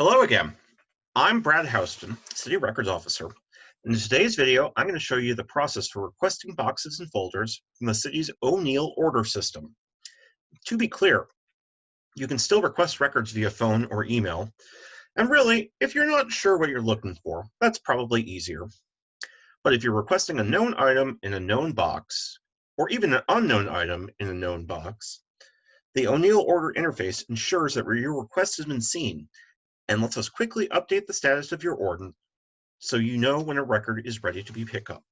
Hello again. I'm Brad Houston, City Records Officer. In today's video, I'm going to show you the process for requesting boxes and folders from the city's OneilOrder system. To be clear, you can still request records via phone or email, and really, if you're not sure what you're looking for, that's probably easier. But if you're requesting a known item in a known box, or even an unknown item in a known box, the OneilOrder interface ensures that your request has been seen and lets us quickly update the status of your order so you know when a record is ready to be picked up.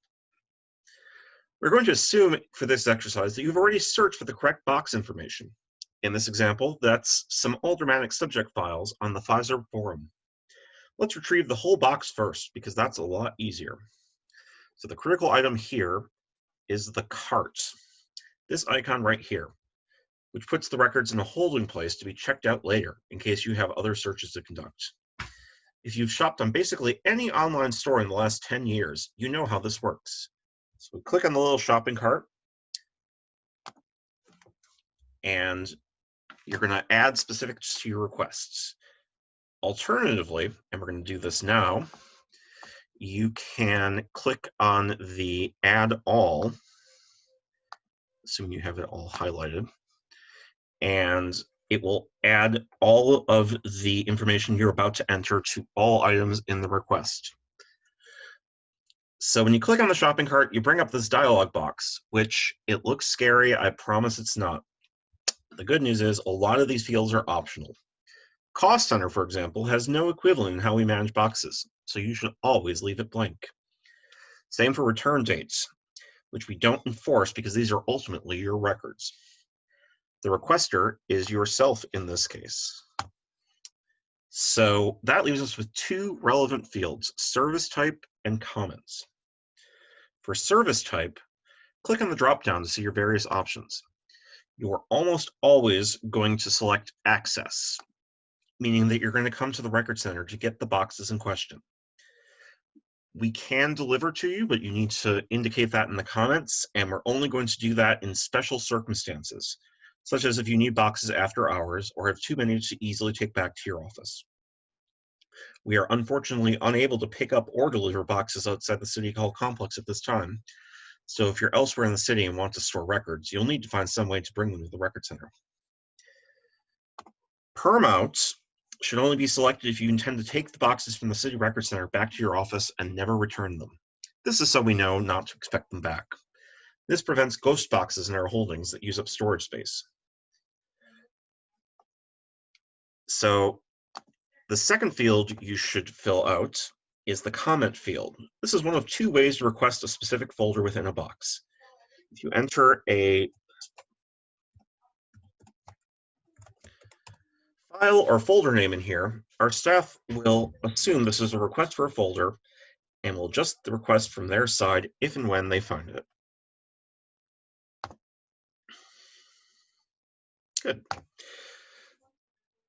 We're going to assume for this exercise that you've already searched for the correct box information. In this example, that's some aldermanic subject files on the Pfizer forum. Let's retrieve the whole box first because that's a lot easier. So the critical item here is the cart, this icon right here, which puts the records in a holding place to be checked out later in case you have other searches to conduct. If you've shopped on basically any online store in the last 10 years, you know how this works. So click on the little shopping cart, and you're going to add specifics to your requests. Alternatively, and we're going to do this now, you can click on the Add All, assuming you have it all highlighted, and it will add all of the information you're about to enter to all items in the request. So when you click on the shopping cart, you bring up this dialog box, which it looks scary. I promise it's not. The good news is a lot of these fields are optional. Cost Center, for example, has no equivalent in how we manage boxes, so you should always leave it blank. Same for return dates, which we don't enforce because these are ultimately your records. The requester is yourself in this case. So that leaves us with two relevant fields, service type and comments. For service type, click on the drop-down to see your various options. You're almost always going to select access, meaning that you're going to come to the record center to get the boxes in question. We can deliver to you, but you need to indicate that in the comments, and we're only going to do that in special circumstances, such as if you need boxes after hours or have too many to easily take back to your office. We are unfortunately unable to pick up or deliver boxes outside the City Hall complex at this time, so if you're elsewhere in the city and want to store records, you'll need to find some way to bring them to the record center. Perm-outs should only be selected if you intend to take the boxes from the City Record Center back to your office and never return them. This is so we know not to expect them back. This prevents ghost boxes in our holdings that use up storage space. So the second field you should fill out is the comment field. This is one of two ways to request a specific folder within a box. If you enter a file or folder name in here, our staff will assume this is a request for a folder and will adjust the request from their side if and when they find it. Good.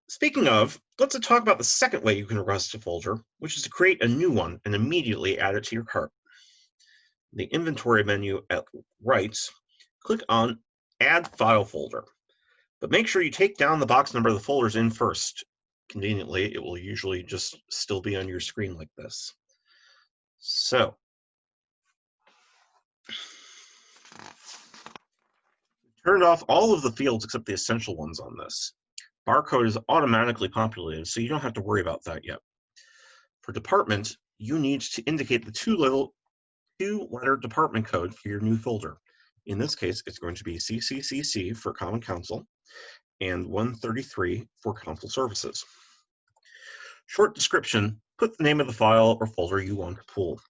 Speaking of, let's talk about the second way you can request a folder, which is to create a new one and immediately add it to your cart. The inventory menu at right, click on Add File Folder, but make sure you take down the box number the folder's in first. Conveniently, it will usually just still be on your screen like this. So, turned off all of the fields except the essential ones on this. Barcode is automatically populated, so you don't have to worry about that yet. For department, you need to indicate the two-letter department code for your new folder. In this case, it's going to be CCCC for Common Council and 133 for Council Services. Short description, put the name of the file or folder you want to pull.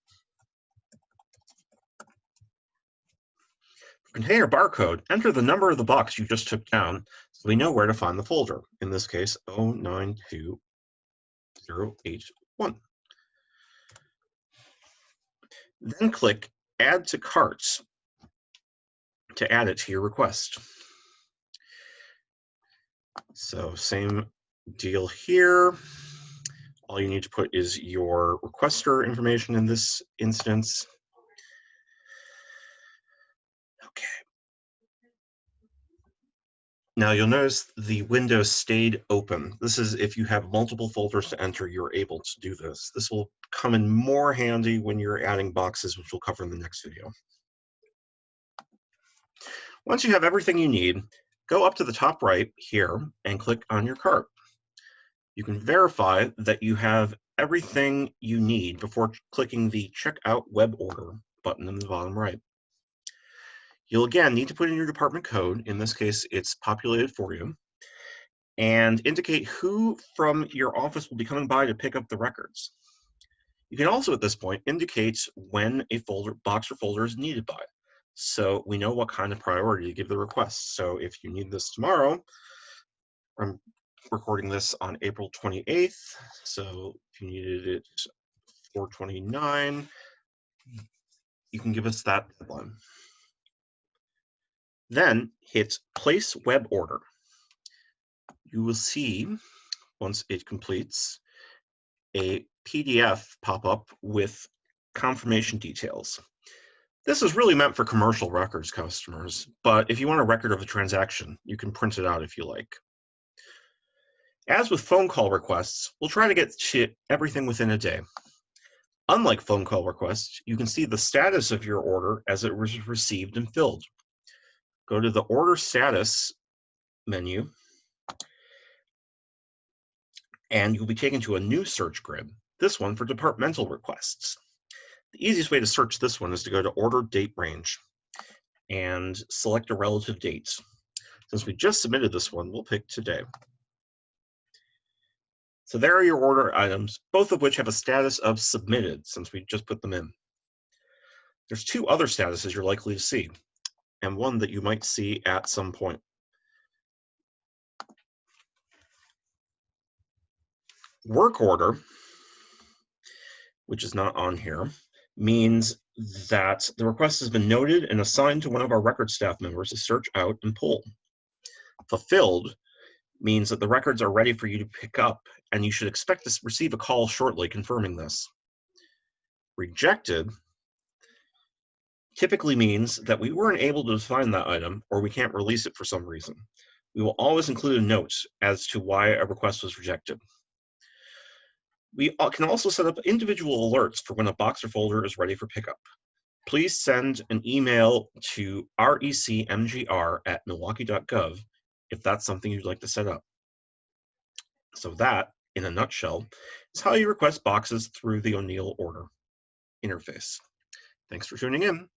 For container barcode, enter the number of the box you just took down so we know where to find the folder, in this case 092081. Then click Add to Carts to add it to your request. So same deal here. All you need to put is your requester information in this instance. Okay. Now you'll notice the window stayed open. This is if you have multiple folders to enter, you're able to do this. This will come in more handy when you're adding boxes, which we'll cover in the next video. Once you have everything you need, go up to the top right here and click on your cart. You can verify that you have everything you need before clicking the Checkout Web Order button in the bottom right. You'll again need to put in your department code. In this case, it's populated for you, and indicate who from your office will be coming by to pick up the records. You can also at this point indicate when a box or folder is needed by, so we know what kind of priority to give the request. So if you need this tomorrow, I'm recording this on April 28th, so if you needed it 4/29, you can give us that deadline. Then hit Place Web Order. You will see, once it completes, a PDF pop up with confirmation details. This is really meant for commercial records customers, but if you want a record of a transaction, you can print it out if you like. As with phone call requests, we'll try to get to everything within a day. Unlike phone call requests, you can see the status of your order as it was received and filled. Go to the Order Status menu, and you'll be taken to a new search grid, this one for departmental requests. The easiest way to search this one is to go to Order Date Range and select a relative date. Since we just submitted this one, we'll pick today. So there are your order items, both of which have a status of submitted since we just put them in. There's two other statuses you're likely to see, and one that you might see at some point. Work order, which is not on here, means that the request has been noted and assigned to one of our record staff members to search out and pull. Fulfilled means that the records are ready for you to pick up, and you should expect to receive a call shortly confirming this. Rejected typically means that we weren't able to find that item or we can't release it for some reason. We will always include a note as to why a request was rejected. We can also set up individual alerts for when a box or folder is ready for pickup. Please send an email to recmgr@milwaukee.gov if that's something you'd like to set up. So that, in a nutshell, is how you request boxes through the OneilOrder interface. Thanks for tuning in.